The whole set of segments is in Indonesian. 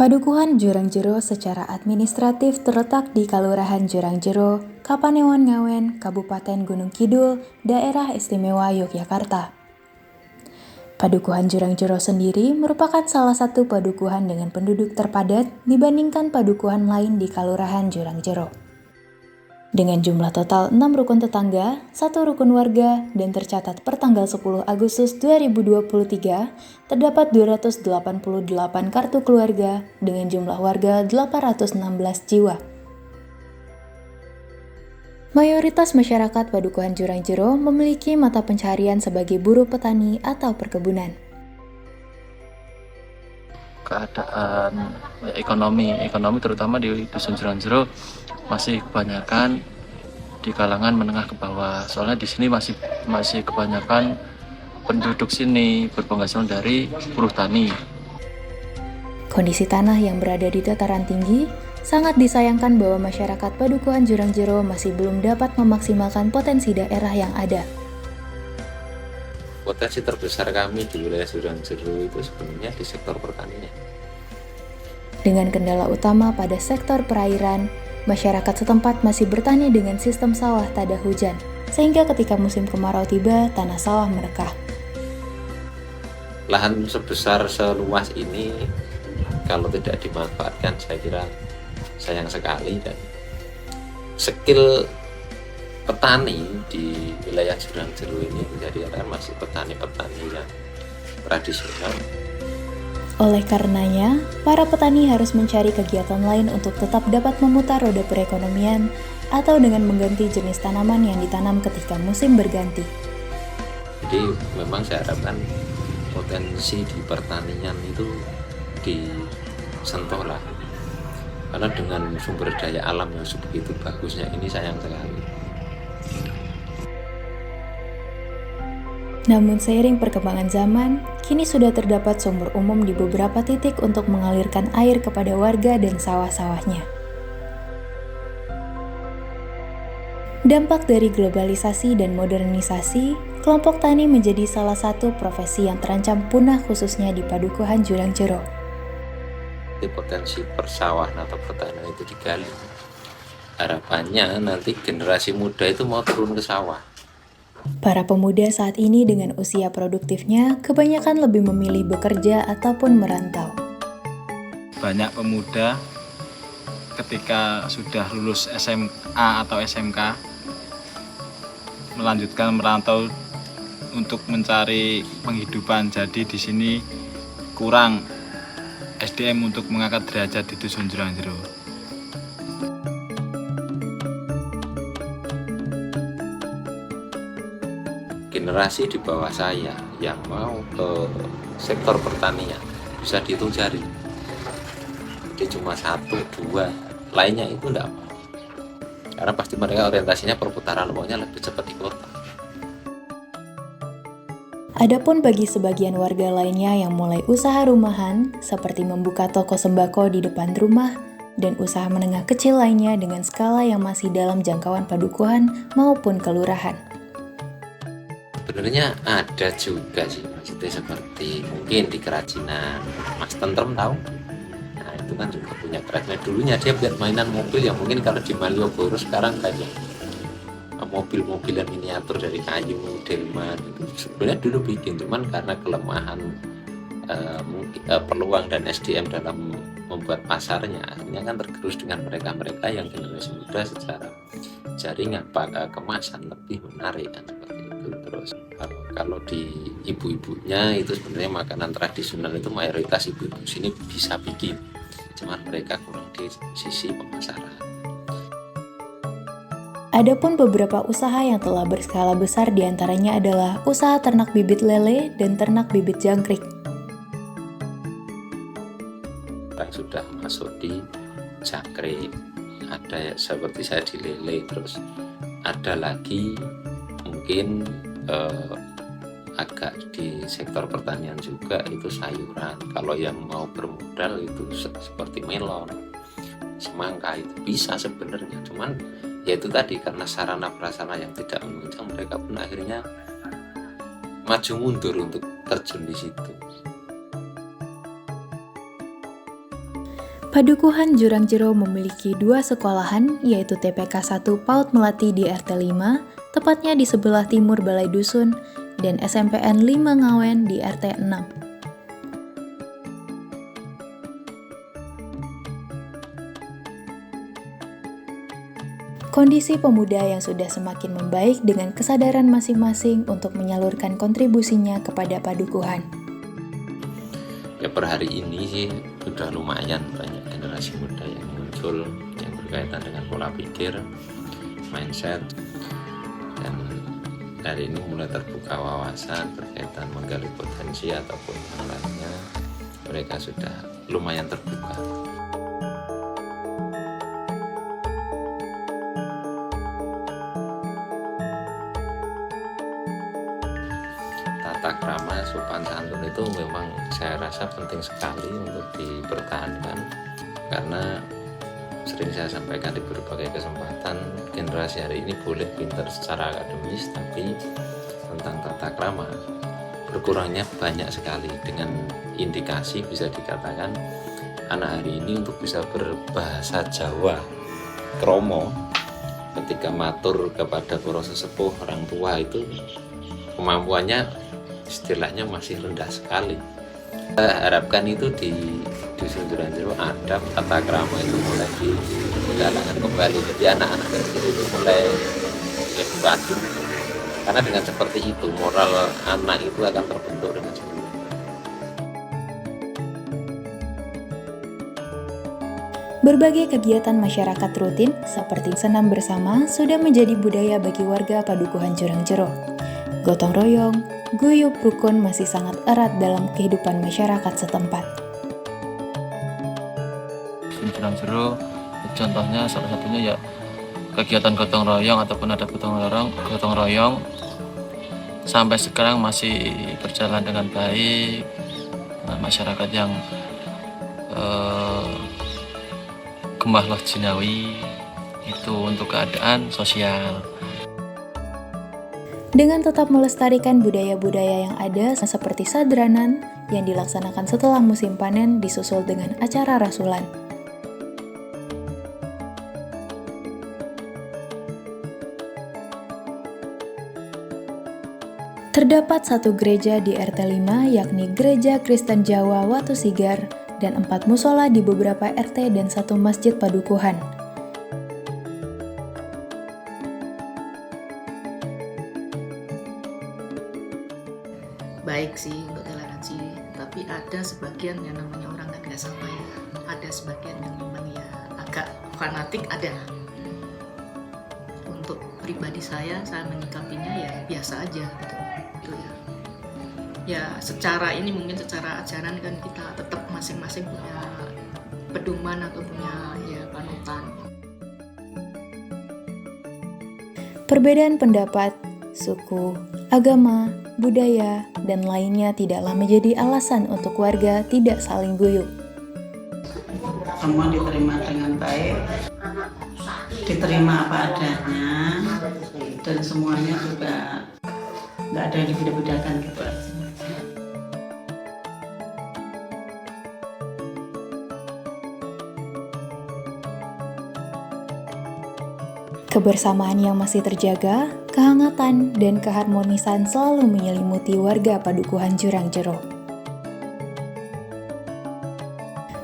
Padukuhan Jurang Jero secara administratif terletak di Kalurahan Jurang Jero, Kapanewon Ngawen, Kabupaten Gunung Kidul, Daerah Istimewa Yogyakarta. Padukuhan Jurang Jero sendiri merupakan salah satu padukuhan dengan penduduk terpadat dibandingkan padukuhan lain di Kalurahan Jurang Jero. Dengan jumlah total 6 rukun tetangga, 1 rukun warga, dan tercatat per tanggal 10 Agustus 2023, terdapat 288 kartu keluarga dengan jumlah warga 816 jiwa. Mayoritas masyarakat Padukuhan Jurang Jero memiliki mata pencaharian sebagai buruh petani atau perkebunan. Keadaan ekonomi terutama di Dusun Jurang Jero masih kebanyakan di kalangan menengah ke bawah. Soalnya di sini masih kebanyakan penduduk sini berpenghasilan dari buruh tani. Kondisi tanah yang berada di dataran tinggi sangat disayangkan bahwa masyarakat Padukuhan Jurang Jero masih belum dapat memaksimalkan potensi daerah yang ada. Potensi terbesar kami di wilayah Jurang Jero itu sebenarnya di sektor pertanian. Dengan kendala utama pada sektor perairan, masyarakat setempat masih bertani dengan sistem sawah tada hujan, sehingga ketika musim kemarau tiba, tanah sawah merekah. Lahan sebesar seluas ini kalau tidak dimanfaatkan saya kira sayang sekali, dan skill petani di wilayah Jurang Jero ini menjadi masih petani-petani yang tradisional. Oleh karenanya, para petani harus mencari kegiatan lain untuk tetap dapat memutar roda perekonomian atau dengan mengganti jenis tanaman yang ditanam ketika musim berganti. Jadi memang saya harapkan potensi di pertanian itu disentuh lah. Karena dengan sumber daya alam yang sebegitu bagusnya ini sayang sekali. Namun seiring perkembangan zaman, kini sudah terdapat sumur umum di beberapa titik untuk mengalirkan air kepada warga dan sawah-sawahnya. Dampak dari globalisasi dan modernisasi, kelompok tani menjadi salah satu profesi yang terancam punah khususnya di Padukuhan Jurang Jero. Potensi persawahan atau pertanian itu digali. Harapannya nanti generasi muda itu mau turun ke sawah. Para pemuda saat ini dengan usia produktifnya kebanyakan lebih memilih bekerja ataupun merantau. Banyak pemuda ketika sudah lulus SMA atau SMK melanjutkan merantau untuk mencari penghidupan. Jadi di sini kurang SDM untuk mengangkat derajat di Dusun Jurang Jero. Generasi di bawah saya yang mau ke sektor pertanian bisa dihitung jari. Jadi cuma 1, 2, lainnya itu enggak mau. Karena pasti mereka orientasinya perputaran uangnya lebih cepat di kota. Adapun bagi sebagian warga lainnya yang mulai usaha rumahan, seperti membuka toko sembako di depan rumah, dan usaha menengah kecil lainnya dengan skala yang masih dalam jangkauan padukuhan maupun kelurahan. Sebenarnya ada juga sih, maksudnya seperti mungkin di kerajinan. Mas Tentrem tahu? Nah itu kan juga punya kerajinan. Dulunya dia buat mainan mobil yang mungkin kalau di Malioboro sekarang banyak mobil-mobilan miniatur dari kayu, delman itu sebenarnya dulu bikin, cuman karena kelemahan peluang dan SDM dalam membuat pasarnya, akhirnya kan tergerus dengan mereka-mereka yang generasi muda secara jaringan kemasan lebih menarik kan, seperti itu. Terus kalau di ibu-ibunya itu sebenarnya makanan tradisional itu mayoritas ibu-ibu sini bisa bikin, cuman mereka kurang di sisi pemasaran. Adapun beberapa usaha yang telah berskala besar diantaranya adalah usaha ternak bibit lele dan ternak bibit jangkrik. Yang sudah masuk di jangkrik, ada seperti saya di lele, terus ada lagi mungkin agak di sektor pertanian juga itu sayuran. Kalau yang mau bermodal itu seperti melon, semangka itu bisa sebenarnya, cuman ya itu tadi karena sarana prasarana yang tidak menunjang, mereka pun akhirnya maju mundur untuk terjun di situ. Padukuhan Jurang Jero memiliki 2 sekolahan, yaitu TPK 1 PAUD Melati di RT 5, tepatnya di sebelah timur Balai Dusun, dan SMPN 5 Ngawen di RT 6. Kondisi pemuda yang sudah semakin membaik dengan kesadaran masing-masing untuk menyalurkan kontribusinya kepada padukuhan. Ya per hari ini sih sudah lumayan banyak generasi muda yang muncul yang berkaitan dengan pola pikir, mindset, dan hari ini mulai terbuka wawasan berkaitan menggali potensi ataupun yang lainnya. Mereka sudah lumayan terbuka. Tata krama sopan santun itu memang saya rasa penting sekali untuk dipertahankan, karena sering saya sampaikan di berbagai kesempatan, generasi hari ini boleh pintar secara akademis, tapi tentang tata krama berkurangnya banyak sekali. Dengan indikasi bisa dikatakan anak hari ini untuk bisa berbahasa Jawa kromo ketika matur kepada para sesepuh orang tua itu kemampuannya istilahnya masih rendah sekali. Kita harapkan itu di Dusun Jurang Jero ada tata krama itu mulai digalakkan kembali, jadi anak-anak kecil itu mulai edukasi, karena dengan seperti itu moral anak itu akan terbentuk dengan sendirinya. Berbagai kegiatan masyarakat rutin seperti senam bersama sudah menjadi budaya bagi warga Padukuhan Jurang Jero. Gotong royong, guyub rukun masih sangat erat dalam kehidupan masyarakat setempat. Jurang Jero contohnya salah satunya ya kegiatan gotong royong ataupun ada gotong royong sampai sekarang masih berjalan dengan baik. Nah, masyarakat yang gemah loh jinawi itu untuk keadaan sosial. Dengan tetap melestarikan budaya-budaya yang ada seperti sadranan yang dilaksanakan setelah musim panen disusul dengan acara rasulan. Terdapat 1 gereja di RT 5 yakni Gereja Kristen Jawa Watu Sigar dan 4 musola di beberapa RT dan 1 masjid padukuhan. Baik sih untuk toleransi, tapi ada sebagian yang namanya orang kan nggak sama ya. Ada sebagian yang memang ya agak fanatik ada. Untuk pribadi saya menyikapinya ya biasa aja gitu. Itu ya. Ya secara ini mungkin secara ajaran kan kita tetap masing-masing punya pedoman atau punya ya panutan. Perbedaan pendapat, suku, agama, budaya, dan lainnya tidaklah menjadi alasan untuk warga tidak saling guyup. Semua diterima dengan baik, diterima apa adanya, dan semuanya juga nggak ada yang dibeda-bedakan gitu aja. Kebersamaan yang masih terjaga, kehangatan, dan keharmonisan selalu menyelimuti warga Padukuhan Jurang Jero.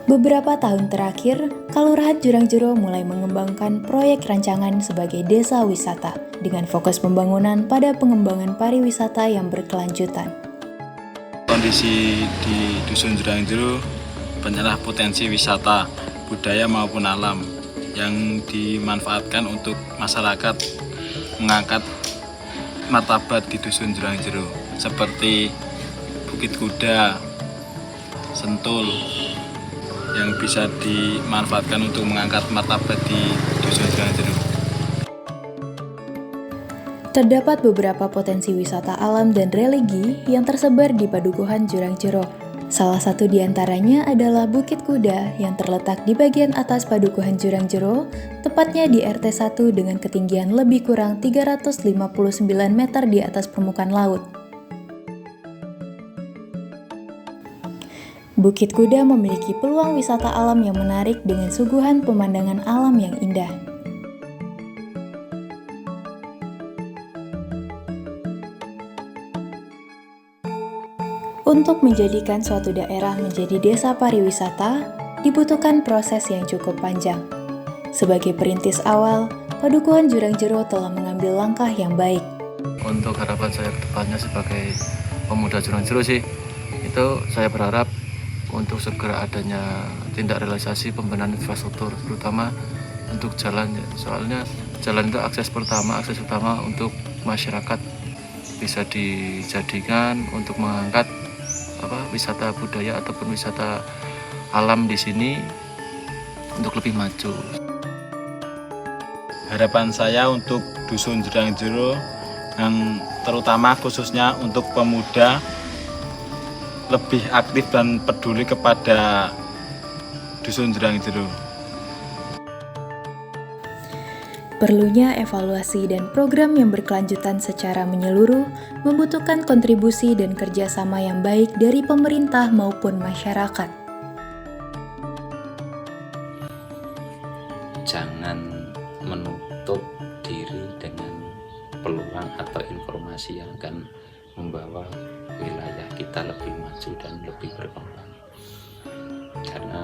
Beberapa tahun terakhir, Kalurahan Jurang Jero mulai mengembangkan proyek rancangan sebagai desa wisata dengan fokus pembangunan pada pengembangan pariwisata yang berkelanjutan. Kondisi di Dusun Jurang Jero banyaklah potensi wisata, budaya maupun alam yang dimanfaatkan untuk masyarakat mengangkat martabat di Dusun Jurang Jero seperti Bukit Kuda, Sentul yang bisa dimanfaatkan untuk mengangkat martabat di Dusun Jurang Jero. Terdapat beberapa potensi wisata alam dan religi yang tersebar di Padukuhan Jurang Jero. Salah satu di antaranya adalah Bukit Kuda yang terletak di bagian atas Padukuhan Jurang Jero, tepatnya di RT 1 dengan ketinggian lebih kurang 359 meter di atas permukaan laut. Bukit Kuda memiliki peluang wisata alam yang menarik dengan suguhan pemandangan alam yang indah. Untuk menjadikan suatu daerah menjadi desa pariwisata, dibutuhkan proses yang cukup panjang. Sebagai perintis awal, Padukuhan Jurang Jero telah mengambil langkah yang baik. Untuk harapan saya ke depannya sebagai pemuda Jurang Jero sih, itu saya berharap untuk segera adanya tindak realisasi pembenahan infrastruktur, terutama untuk jalan. Soalnya jalan itu akses utama untuk masyarakat, bisa dijadikan untuk mengangkat wisata budaya ataupun wisata alam di sini untuk lebih maju. Harapan saya untuk Dusun Jurang Jero yang terutama khususnya untuk pemuda lebih aktif dan peduli kepada Dusun Jurang Jero. Perlunya evaluasi dan program yang berkelanjutan secara menyeluruh membutuhkan kontribusi dan kerjasama yang baik dari pemerintah maupun masyarakat. Jangan menutup diri dengan peluang atau informasi yang akan membawa wilayah kita lebih maju dan lebih berkembang. Karena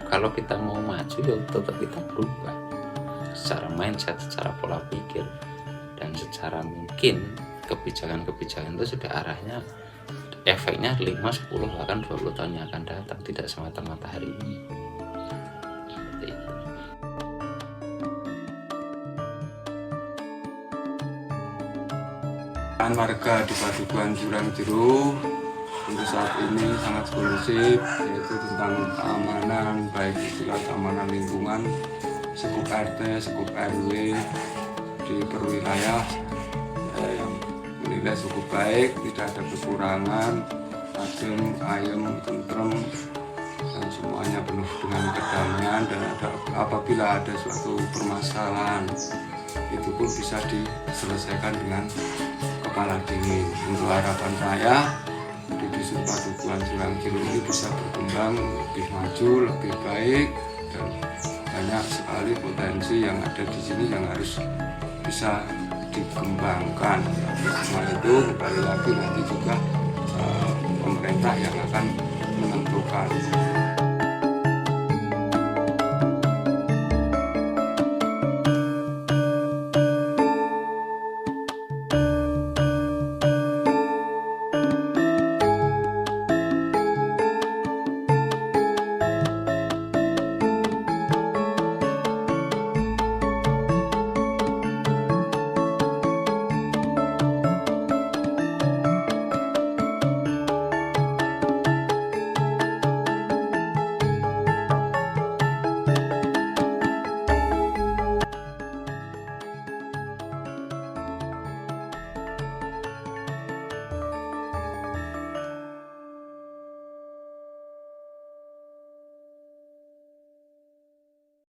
kalau kita mau maju ya tetap kita berubah secara mindset, secara pola pikir, dan secara mungkin kebijakan-kebijakan itu sudah arahnya efeknya 5, 10, bahkan 20 tahun yang akan datang, tidak semata-mata hari ini. Seperti itu. Warga di Padukuhan Jurang Jero untuk saat ini sangat kondusif, yaitu tentang keamanan, baik itu keamanan lingkungan, sekup RT, sekup RW di perwilayah yang menilai cukup baik, tidak ada kekurangan, adem, ayem, tentrem, dan semuanya penuh dengan kedamaian. Dan apabila ada suatu permasalahan, itu pun bisa diselesaikan dengan kepala dingin. Untuk harapan saya di Dusun Padukuhan Jurang Jero ini bisa berkembang lebih maju, lebih baik, dan banyak sekali potensi yang ada di sini yang harus bisa dikembangkan. Semua itu kembali lagi nanti juga pemerintah yang akan menentukan.